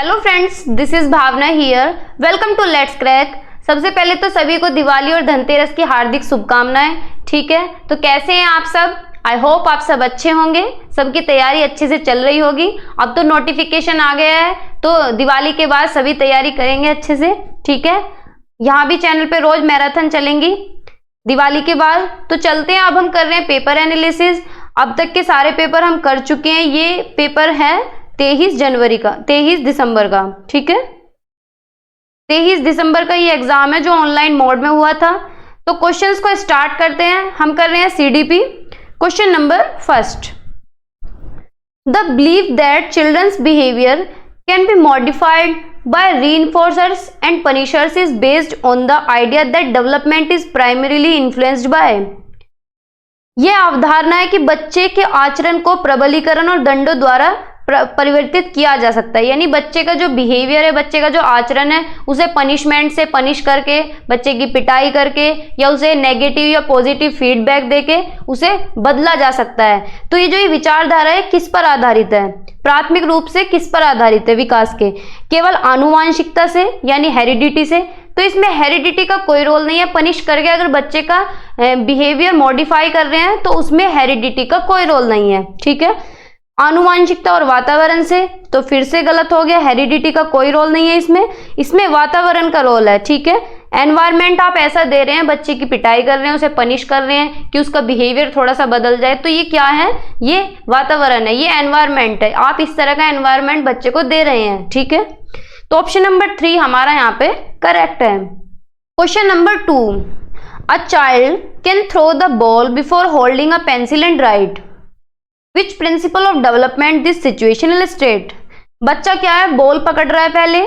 Hello friends, this is Bhavana here. Welcome to let's crack. सबसे पहले तो सभी को दिवाली और धनतेरस की हार्दिक शुभकामनाएं। ठीक है, तो कैसे हैं आप सब? आई होप आप सब अच्छे होंगे, सबकी तैयारी अच्छे से चल रही होगी। अब तो नोटिफिकेशन आ गया है, तो दिवाली के बाद सभी तैयारी करेंगे अच्छे से। ठीक है, यहाँ भी चैनल पे रोज मैराथन चलेंगी दिवाली के बाद। तो चलते हैं, अब हम कर रहे हैं पेपर एनालिसिस। अब तक के सारे पेपर हम कर चुके हैं। ये पेपर है 23 दिसंबर का। ठीक है, 23 दिसंबर का ये एग्जाम है जो ऑनलाइन मोड में हुआ था। तो क्वेश्चंस को स्टार्ट करते हैं। हम कर रहे हैं CDP. Question number first, the believe that children's behaviour can be modified by reinforcers and punishers is based on the idea that development is primarily influenced by। यह अवधारणा है कि बच्चे के आचरण को प्रबलीकरण और दंडों द्वारा परिवर्तित किया जा सकता है। यानी बच्चे का जो बिहेवियर है, बच्चे का जो आचरण है, उसे पनिशमेंट से पनिश करके, बच्चे की पिटाई करके या उसे नेगेटिव या पॉजिटिव फीडबैक देके उसे बदला जा सकता है। तो ये जो ये विचारधारा है किस पर आधारित है? प्राथमिक रूप से किस पर आधारित है? विकास के केवल आनुवांशिकता से यानी हेरिडिटी से। तो इसमें हेरिडिटी का कोई रोल नहीं है। पनिश करके अगर बच्चे का बिहेवियर मॉडिफाई कर रहे हैं तो उसमें हेरिडिटी का कोई रोल नहीं है। ठीक है, आनुवांशिकता और वातावरण से तो फिर से गलत हो गया। हेरिडिटी का कोई रोल नहीं है इसमें वातावरण का रोल है। ठीक है, एनवायरमेंट आप ऐसा दे रहे हैं, बच्चे की पिटाई कर रहे हैं, उसे पनिश कर रहे हैं कि उसका बिहेवियर थोड़ा सा बदल जाए, तो ये क्या है? ये वातावरण है, ये एनवायरमेंट है। आप इस तरह का एनवायरमेंट बच्चे को दे रहे हैं। ठीक है, तो ऑप्शन नंबर 3 हमारा यहाँ पे करेक्ट है। Question number 2, a child can throw the ball before holding a pencil and write. Which principle of development this situation illustrate? बच्चा क्या है? बॉल पकड़ रहा है पहले,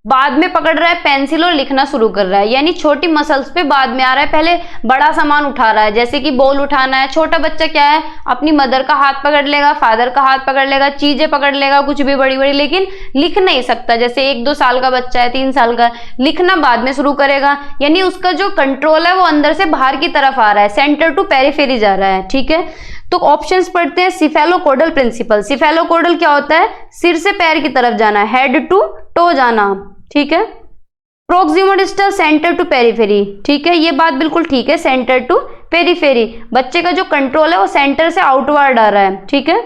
बाद में पकड़ रहा है पेंसिल और लिखना शुरू कर रहा है। यानी छोटी मसल्स पे बाद में आ रहा है, पहले बड़ा सामान उठा रहा है, जैसे कि बॉल उठाना है। छोटा बच्चा क्या है? अपनी मदर का हाथ पकड़ लेगा, फादर का हाथ पकड़ लेगा, चीजें पकड़ लेगा कुछ भी बड़ी बड़ी, लेकिन लिख नहीं सकता। जैसे 1-2 साल का बच्चा है, 3 साल का, लिखना बाद में शुरू करेगा। यानी उसका जो कंट्रोल है वो अंदर से बाहर की तरफ आ रहा है, सेंटर टू पेरिफेरी जा रहा है। ठीक है, तो ऑप्शंस पढ़ते हैं। सिफेलोकोडल प्रिंसिपल। सिफेलोकोडल क्या होता है? सिर से पैर की तरफ जाना, हेड टू टो जाना। ठीक है, प्रोक्सिमोडिस्टल सेंटर टू पेरिफेरी। ठीक है, ये बात बिल्कुल ठीक है, सेंटर टू पेरिफेरी। बच्चे का जो कंट्रोल है वो सेंटर से आउटवर्ड आ रहा है। ठीक है,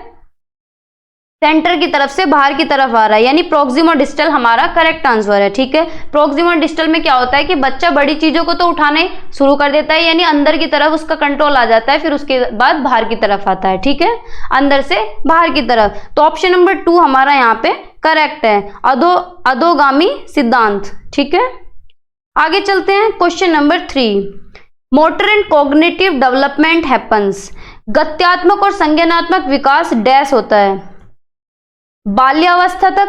सेंटर की तरफ से बाहर की तरफ आ रहा है, यानी प्रोक्सिमोडिस्टल हमारा करेक्ट आंसर है। ठीक है, प्रोक्सिमोडिस्टल में क्या होता है कि बच्चा बड़ी चीजों को तो उठाने शुरू कर देता है, यानी अंदर की तरफ उसका कंट्रोल आ जाता है, फिर उसके बाद बाहर की तरफ आता है। ठीक है, अंदर से बाहर की तरफ। तो ऑप्शन नंबर 2 हमारा यहाँ पे करेक्ट है, अधोगामी सिद्धांत। ठीक है, आगे चलते हैं। Question number 3, motor and cognitive development happens. गत्यात्मक और संज्ञानात्मक विकास डैश होता है? बाल्यावस्था तक,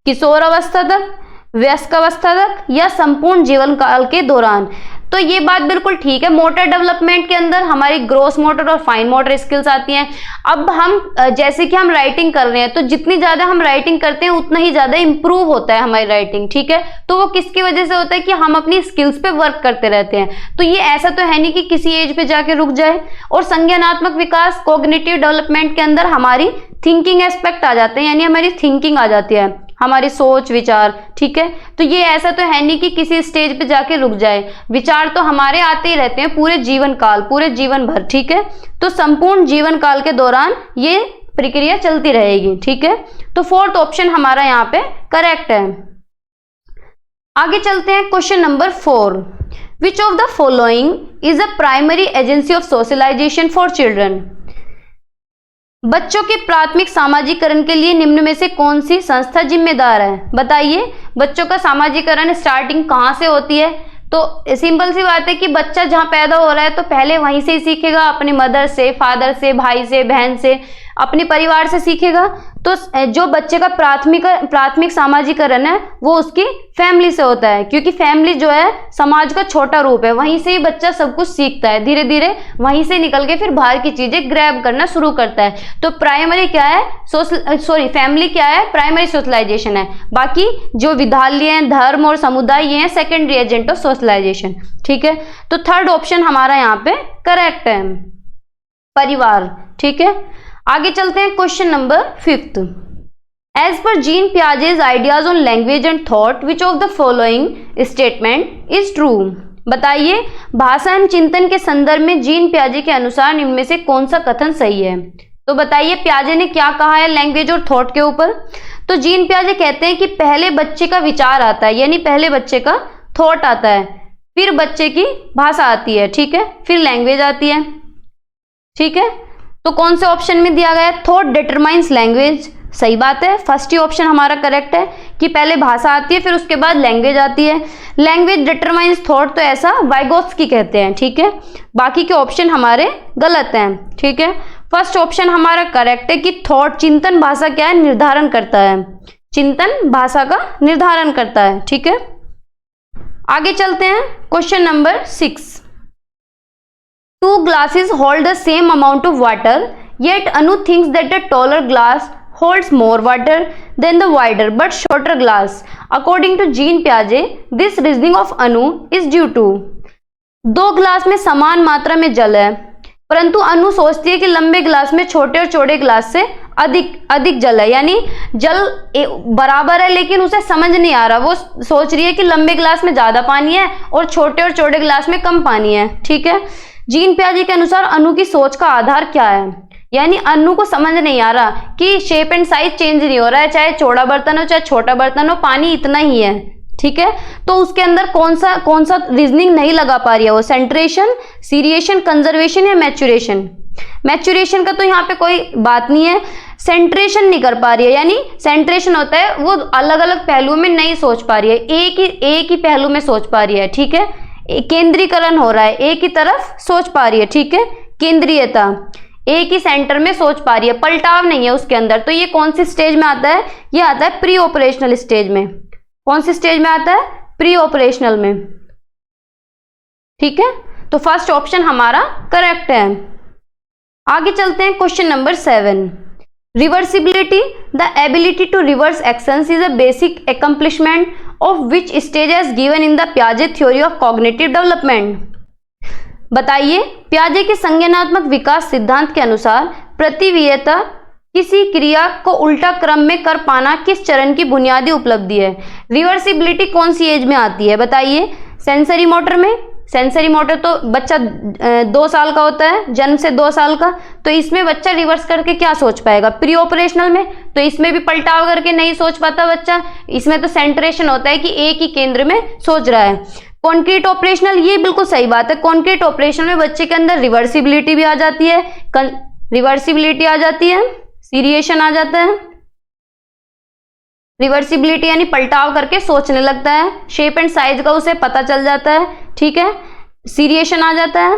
किशोर अवस्था तक, वयस्क अवस्था तक, या संपूर्ण जीवन काल के दौरान। तो ये बात बिल्कुल ठीक है। मोटर डेवलपमेंट के अंदर हमारी ग्रोस मोटर और फाइन मोटर स्किल्स आती हैं। अब हम जैसे कि हम राइटिंग कर रहे हैं, तो जितनी ज्यादा हम राइटिंग करते हैं उतना ही ज्यादा इंप्रूव होता है हमारी राइटिंग। ठीक है, तो वो किसकी वजह से होता है कि हम अपनी स्किल्स पे वर्क करते रहते हैं। तो ये ऐसा तो है नहीं कि किसी एज पे जाके रुक जाए। और संज्ञानात्मक विकास, कॉग्निटिव डेवलपमेंट के अंदर हमारी थिंकिंग एस्पेक्ट आ जाते हैं, यानी हमारी थिंकिंग आ जाती है, हमारी सोच विचार। ठीक है, तो ये ऐसा तो है नहीं कि किसी स्टेज पे जाके रुक जाए। विचार तो हमारे आते ही रहते हैं पूरे जीवन काल, पूरे जीवन भर। ठीक है, तो संपूर्ण जीवन काल के दौरान ये प्रक्रिया चलती रहेगी। ठीक है, तो 4th ऑप्शन हमारा यहाँ पे करेक्ट है। आगे चलते हैं। Question number 4, which of the following is a primary agency of socialisation for children. बच्चों के प्राथमिक सामाजिकरण के लिए निम्न में से कौन सी संस्था जिम्मेदार है? बताइए, बच्चों का सामाजिकरण स्टार्टिंग कहाँ से होती है? तो सिंपल सी बात है कि बच्चा जहाँ पैदा हो रहा है तो पहले वहीं से ही सीखेगा, अपनी मदर से, फादर से, भाई से, बहन से, अपने परिवार से सीखेगा। तो जो बच्चे का प्राथमिक सामाजिकरण है वो उसकी फैमिली से होता है, क्योंकि फैमिली जो है समाज का छोटा रूप है। वहीं से ही बच्चा सब कुछ सीखता है, धीरे धीरे वहीं से निकल के फिर बाहर की चीजें ग्रैब करना शुरू करता है। तो प्राइमरी क्या है? फैमिली क्या है? प्राइमरी सोशलाइजेशन है। बाकी जो विद्यालय हैं, धर्म और समुदाय, ये हैं सेकेंडरी एजेंट ऑफ सोशलाइजेशन। ठीक है, तो 3rd ऑप्शन हमारा यहाँ पे करेक्ट है, परिवार। ठीक है, आगे चलते हैं। Question number 5, as per Jean Piaget's ideas on language and thought which of the following statement is true. बताइए भाषा एवं चिंतन के संदर्भ में जीन पियाजे के अनुसार इनमें से कौन सा कथन सही है। तो बताइए पियाजे ने क्या कहा है लैंग्वेज और थॉट के ऊपर। तो जीन पियाजे कहते हैं कि पहले बच्चे का विचार आता है, यानी पहले बच्चे का थॉट आता है, फिर बच्चे की भाषा आती है, ठीक है, फिर लैंग्वेज आती है, ठीक है। तो कौन से ऑप्शन में दिया गया है, थॉट डिटरमाइंस लैंग्वेज, सही बात है, फर्स्ट ही ऑप्शन हमारा करेक्ट है कि पहले भाषा आती है फिर उसके बाद लैंग्वेज आती है। लैंग्वेज डिटरमाइंस थॉट, तो ऐसा वाइगोत्स्की कहते हैं, ठीक है। बाकी के ऑप्शन हमारे गलत हैं, ठीक है। फर्स्ट ऑप्शन हमारा करेक्ट है कि थॉट, चिंतन भाषा क्या है, निर्धारण करता है, चिंतन भाषा का निर्धारण करता है, ठीक है। आगे चलते हैं, question number 6। 2 glasses hold the same amount of water, yet Anu thinks that the taller glass holds more water than the wider but shorter glass. According to Jean Piaget, this reasoning of Anu is due to 2 glass में समान मात्रा में जल है, परंतु अनु सोचती है कि लंबे ग्लास में छोटे और चौड़े ग्लास से अधिक जल है, यानी जल बराबर है लेकिन उसे समझ नहीं आ रहा, वो सोच रही है कि लंबे ग्लास में ज्यादा पानी है और छोटे और चौड़े ग्लास में कम पानी है, ठीक है। जीन पियाजे के अनुसार अनु की सोच का आधार क्या है, यानी अनु को समझ नहीं आ रहा कि शेप एंड साइज चेंज नहीं हो रहा है, चाहे चौड़ा बर्तन हो चाहे छोटा बर्तन हो, पानी इतना ही है, ठीक है। तो उसके अंदर कौन सा रीजनिंग नहीं लगा पा रही है वो, सेंट्रेशन, सीरिएशन, कंजर्वेशन या मैच्योरेशन। मैच्योरेशन का तो यहाँ पे कोई बात नहीं है, सेंट्रेशन नहीं कर पा रही है, यानी सेंट्रेशन होता है वो अलग अलग पहलुओं में नहीं सोच पा रही है, एक ही पहलू में सोच पा रही है, ठीक है। केंद्रीकरण हो रहा है, एक ही तरफ सोच पा रही है, ठीक है, केंद्रीयता, एक ही सेंटर में सोच पा रही है, पलटाव नहीं है उसके अंदर। तो ये कौन सी स्टेज में आता है, ये आता है प्री ऑपरेशनल स्टेज में। कौन सी स्टेज में आता है, प्री ऑपरेशनल में, ठीक है। तो फर्स्ट ऑप्शन हमारा करेक्ट है। आगे चलते हैं, question number 7। Reversibility, the ability to reverse actions is a basic accomplishment of which stage as given in the पियाजे थ्योरी ऑफ कॉग्निटिव डेवलपमेंट। बताइए पियाजे के संज्ञानात्मक विकास सिद्धांत के अनुसार प्रतिवियता किसी क्रिया को उल्टा क्रम में कर पाना किस चरण की बुनियादी उपलब्धि है। रिवर्सिबिलिटी कौन सी एज में आती है बताइए, सेंसरी मोटर में। सेंसरी मोटर तो बच्चा 2 साल का होता है, जन्म से 2 साल का, तो इसमें बच्चा रिवर्स करके क्या सोच पाएगा। प्री ऑपरेशनल में तो इसमें भी पलटाव करके नहीं सोच पाता बच्चा, इसमें तो सेंट्रेशन होता है कि एक ही केंद्र में सोच रहा है। कॉन्क्रीट ऑपरेशनल, ये बिल्कुल सही बात है, कॉन्क्रीट ऑपरेशनल में बच्चे के अंदर रिवर्सिबिलिटी भी आ जाती है, रिवर्सिबिलिटी आ जाती है, सीरिएशन आ जाता है। रिवर्सिबिलिटी यानी पलटाव करके सोचने लगता है, शेप एंड साइज का उसे पता चल जाता है, ठीक है। सीरिएशन आ जाता है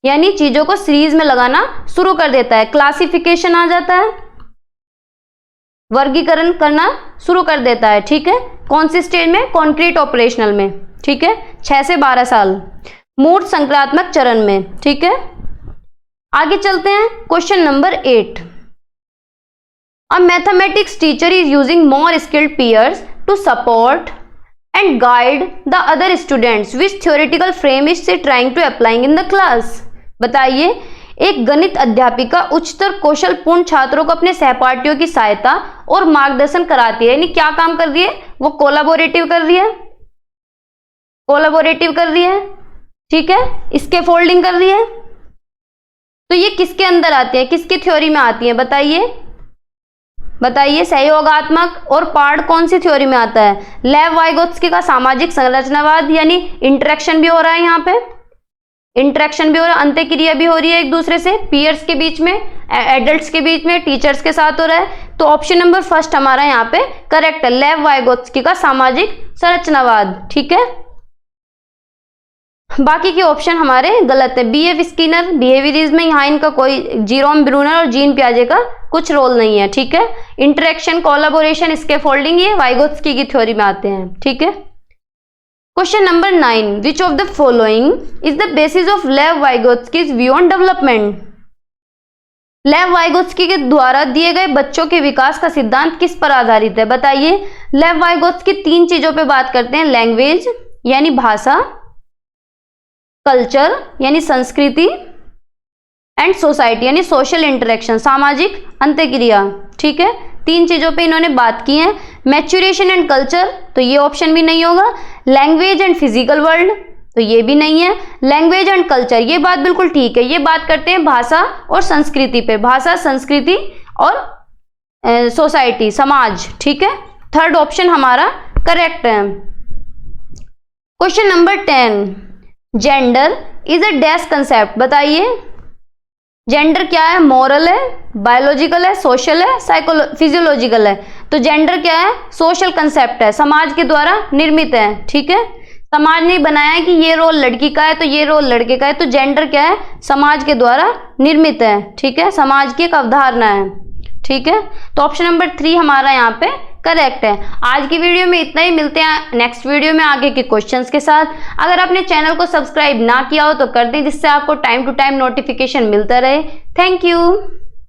यानी चीजों को सीरीज में लगाना शुरू कर देता है। क्लासिफिकेशन आ जाता है, वर्गीकरण करना शुरू कर देता है, ठीक है। कौन सी स्टेज में, कॉन्क्रीट ऑपरेशनल में, ठीक है, 6 से 12 साल, मूर्त संक्रात्मक चरण में, ठीक है। आगे चलते हैं, question number 8। A mathematics teacher is using more skilled peers to support and guide the other students. Which theoretical frame is she trying to applying in the class? बताइए एक गणित अध्यापिका उच्चतर कौशलपूर्ण छात्रों को अपने सहपाठियों की सहायता और मार्गदर्शन कराती है, यानी क्या काम कर रही है, वो कोलैबोरेटिव कर रही है, कोलैबोरेटिव कर रही है, ठीक है, स्कैफोल्डिंग कर रही है। तो ये किसके अंदर आती है, किसकी थ्योरी में आती है बताइए, बताइए सहयोगात्मक। और पार्ट कौन सी थ्योरी में आता है, लेव वाइगोत्स्की का सामाजिक संरचनावाद, यानी इंटरेक्शन भी हो रहा है, यहाँ पे इंटरेक्शन भी हो रहा है, अंत्यक्रिया भी हो रही है एक दूसरे से, पीयर्स के बीच में, एडल्ट्स के बीच में, टीचर्स के साथ हो रहा है। तो ऑप्शन नंबर फर्स्ट हमारा यहाँ पे करेक्ट है, लेव वाइगोत्स्की का सामाजिक संरचनावाद, ठीक है। बाकी के ऑप्शन हमारे गलत है। B.F. स्किनर बिहेवियरिज्म में यहाँ इनका कोई, जीरोम ब्रूनर और जीन पियाजे का कुछ रोल नहीं है, ठीक है। इंटरेक्शन, कोलैबोरेशन, स्कैफोल्डिंग ये वाइगोत्स्की की थ्योरी में आते हैं, ठीक है। Question number 9, which of the following is the basis of Lev Vygotsky's view on development. Lev Vygotsky के द्वारा दिए गए बच्चों के विकास का सिद्धांत किस पर आधारित है बताइए। लेव वाइगोत्स्की 3 चीजों पे बात करते हैं, लैंग्वेज यानी भाषा, कल्चर यानी संस्कृति, एंड सोसाइटी यानी सोशल इंटरेक्शन, सामाजिक अंतःक्रिया, ठीक है। तीन चीजों पे इन्होंने बात की है। मैच्योरेशन एंड कल्चर, तो ये ऑप्शन भी नहीं होगा। लैंग्वेज एंड फिजिकल वर्ल्ड, तो ये भी नहीं है। लैंग्वेज एंड कल्चर, ये बात बिल्कुल ठीक है। ये बात करते हैं भाषा और संस्कृति पे, भाषा, संस्कृति और सोसाइटी, समाज, ठीक है। थर्ड ऑप्शन हमारा करेक्ट है। Question number 10, gender is a dash concept, बताइए जेंडर क्या है? मॉरल है, बायोलॉजिकल है, सोशल है, फिजियोलॉजिकल है। तो जेंडर क्या है? सोशल कंसेप्ट है, समाज के द्वारा निर्मित है, ठीक है। समाज ने बनाया है कि ये रोल लड़की का है तो ये रोल लड़के का है, तो जेंडर क्या है? समाज के द्वारा निर्मित है, ठीक है, समाज की एक अवधारणा है, ठीक है। तो ऑप्शन नंबर 3 हमारा यहाँ पे करेक्ट है। आज की वीडियो में इतना ही, मिलते हैं नेक्स्ट वीडियो में आगे के क्वेश्चंस के साथ। अगर आपने चैनल को सब्सक्राइब ना किया हो तो कर दें, जिससे आपको टाइम टू टाइम नोटिफिकेशन मिलता रहे। Thank you.